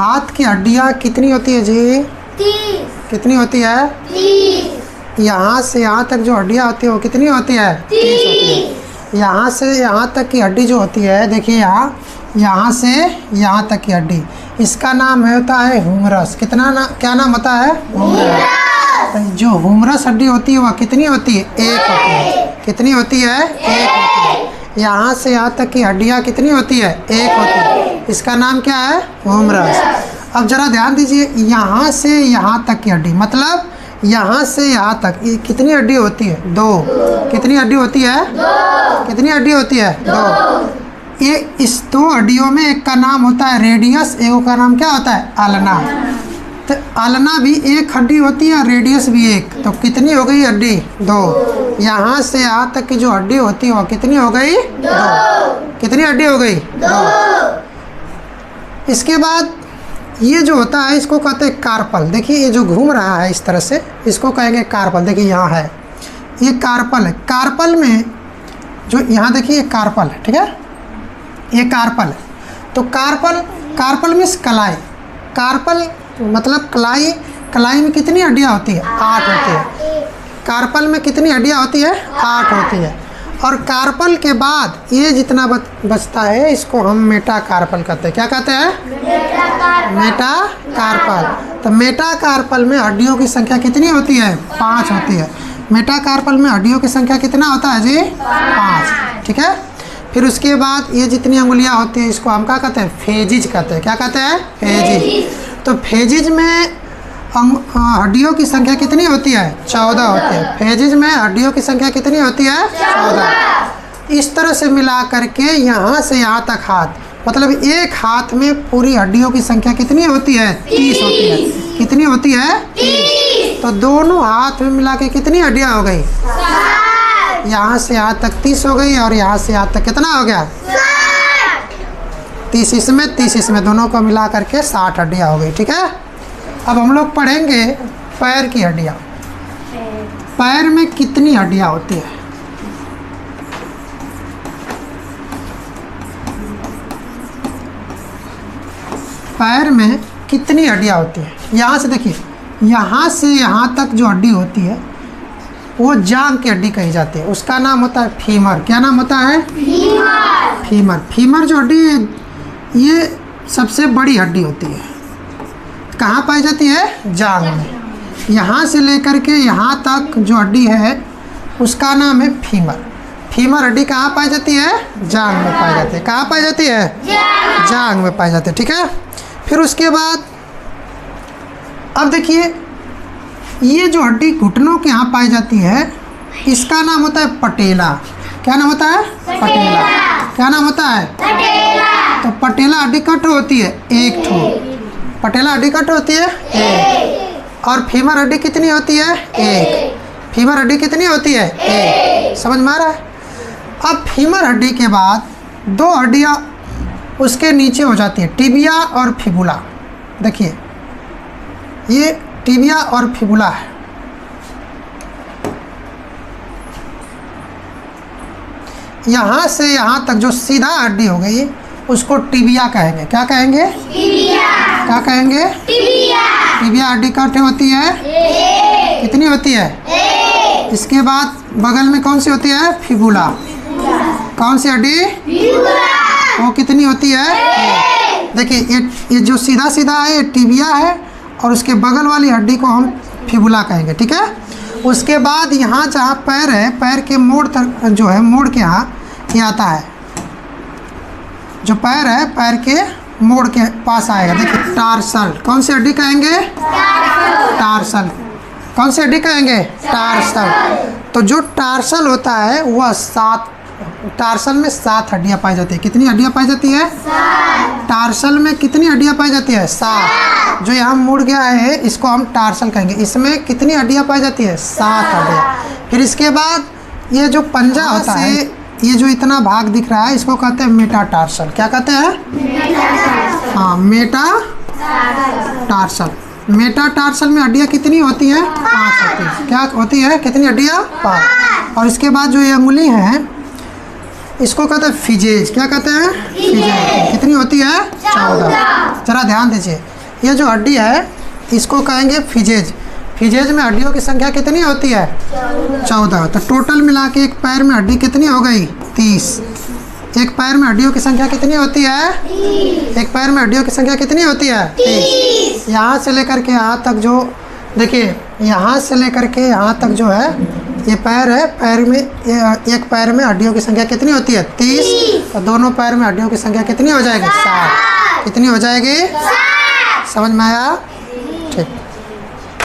हाथ की हड्डियाँ कितनी होती है जी? 30। कितनी होती है? 30। यहाँ से यहाँ तक जो हड्डियाँ होती है वो कितनी होती है? 30 होती है। यहाँ से यहाँ तक की हड्डी जो होती है, देखिए यहाँ से यहाँ तक की हड्डी, इसका नाम होता है ह्यूमरस। क्या नाम होता है? ह्यूमरस। जो ह्यूमरस हड्डी होती है वह कितनी होती है? एक होती है। कितनी होती है? एक होती है। यहाँ से यहाँ तक की हड्डियाँ कितनी होती है? एक होती है। इसका नाम क्या है? ह्यूमरस। अब जरा ध्यान दीजिए, यहाँ से यहाँ तक की हड्डी, मतलब यहाँ से यहाँ तक कितनी हड्डी होती है? 2। कितनी हड्डी होती है? 2। कितनी हड्डी होती है? 2। ये इस 2 हड्डियों में एक का नाम होता है रेडियस, एक का नाम क्या होता है? अल्ना। तो अल्ना भी एक हड्डी होती है, रेडियस भी एक। तो कितनी हो गई हड्डी? 2। यहाँ से यहाँ तक की जो हड्डी होती है वो कितनी हो गई? 2। कितनी हड्डी हो गई? 2। इसके बाद ये जो होता है इसको कहते हैं कार्पल। देखिए ये जो घूम रहा है इस तरह से, इसको कहेंगे कार्पल। देखिए यहाँ है, ये कार्पल है। कार्पल में जो यहाँ देखिए ये कार्पल है, ठीक है, ये कार्पल है। तो कार्पल मीन्स कलाई। कार्पल मतलब कलाई। कलाई में कितनी हड्डियाँ होती है? 8 होती है। कार्पल में कितनी हड्डियाँ होती है? 8 होती है। और कार्पल के बाद ये जितना बचता है इसको हम मेटाकार्पल कहते हैं। क्या कहते हैं? मेटाकार्पल। तो मेटाकार्पल में हड्डियों की संख्या कितनी होती है? 5 होती है। मेटाकार्पल में हड्डियों की संख्या कितना होता है जी? 5। ठीक है। फिर उसके बाद ये जितनी अंगुलियां होती हैं इसको हम क्या कहते हैं? फेजिज कहते हैं। क्या कहते हैं? फेजिज। तो फेजिज में हड्डियों की संख्या कितनी होती है? 14 होती है। फेजिज में हड्डियों की संख्या कितनी होती है? 14। इस तरह से मिला करके यहाँ से यहाँ तक हाथ, मतलब एक हाथ में पूरी हड्डियों की संख्या कितनी होती है? 30 होती है। कितनी होती है? 30। तो दोनों हाथ में मिला के कितनी हड्डियाँ हो गई? यहाँ से यहाँ तक 30 हो गई और यहाँ से यहाँ तक कितना हो गया? 30 इसमें 30 इसमें, दोनों को मिला करके 60 हड्डियाँ हो गई। ठीक है। अब हम लोग पढ़ेंगे पैर की हड्डियाँ। पैर में कितनी हड्डियाँ होती है? पैर में कितनी हड्डियाँ होती है? यहाँ से देखिए, यहाँ से यहाँ तक जो हड्डी होती है वो जांघ की हड्डी कही जाती है। उसका नाम होता है फीमर। क्या नाम होता है? फीमर। फीमर। फीमर जो हड्डी है ये सबसे बड़ी हड्डी होती है। कहाँ पाई जाती है? जांघ में। यहाँ से लेकर के यहाँ तक जो हड्डी है उसका नाम है फीमर। फीमर हड्डी कहाँ पाई जाती है? जांघ में पाई जाती है। कहाँ पाई जाती है? जांघ में पाई जाती है। ठीक है। फिर उसके बाद अब देखिए, ये जो हड्डी घुटनों के यहाँ पाई जाती है इसका नाम होता है पटेला। क्या नाम होता है? पटेला। क्या नाम होता है? पटेला। तो पटेला हड्डी कट होती है? एक ठो। पटेला हड्डी कट होती है? एक। और फीमर हड्डी कितनी होती है? एक। फीमर हड्डी कितनी होती है? एक। समझ में आ रहा है? अब फीमर हड्डी के बाद 2 हड्डियाँ उसके नीचे हो जाती है, टिबिया और फिबुला। देखिए ये टिबिया और फिबुला है। यहाँ से यहाँ तक जो सीधा हड्डी हो गई उसको टिबिया कहेंगे। क्या कहेंगे? टिबिया। क्या कहेंगे? टिबिया। टिबिया हड्डी कट होती है? एक। कितनी होती है? एक। इसके बाद बगल में कौन सी होती है? फिबुला। कौन सी हड्डी? फिबुला। वो कितनी होती है? एक। देखिए ये जो सीधा सीधा है ये टिबिया है और उसके बगल वाली हड्डी को हम फिबुला कहेंगे। ठीक है। उसके बाद यहाँ जहाँ पैर है, पैर के मोड़ तक जो है, मोड़ के यहाँ ये आता है, जो पैर है पैर के मोड़ के पास आएगा। देखिए टार्सल। कौन सी हड्डी कहेंगे? टार्सल। कौन सी हड्डी कहेंगे? टार्सल। तो जो टार्सल होता है वह 7, टार्सल में 7 हड्डियाँ पाई जाती है। कितनी हड्डियाँ पाई जाती है? 7। टार्सल में कितनी हड्डियाँ पाई जाती है? 7। जो यहाँ मुड़ गया है इसको हम टार्सल कहेंगे। इसमें कितनी हड्डियाँ पाई जाती है? 7 हड्डियाँ। फिर इसके बाद ये जो पंजा होता है, ये जो इतना भाग दिख रहा है इसको कहते हैं मेटाटार्सल। क्या कहते हैं? हाँ, मेटाटार्सल। मेटाटार्सल में हड्डियाँ कितनी होती हैं? 5 होती है। क्या होती है? कितनी हड्डियाँ? 5। और इसके बाद जो ये अंगुली है इसको कहते हैं फिजेज। क्या कहते हैं? फिजेज। कितनी होती है? 14। जरा ध्यान दीजिए, ये जो हड्डी है इसको कहेंगे फिजेज। फिजेज में हड्डियों की संख्या कितनी होती है? 14। तो टोटल मिला के एक पैर में हड्डी कितनी हो गई? 30। एक पैर में हड्डियों की संख्या कितनी होती है? 30। एक पैर में हड्डियों की संख्या कितनी होती है? 30। यहाँ से लेकर के यहाँ तक जो देखिए, यहाँ से लेकर के यहाँ तक जो है ये पैर है, पैर में एक पैर में हड्डियों की संख्या कितनी होती है? 30। और दोनों पैर में हड्डियों की संख्या कितनी हो जाएगी? 60। कितनी हो जाएगी? 7। समझ में आया?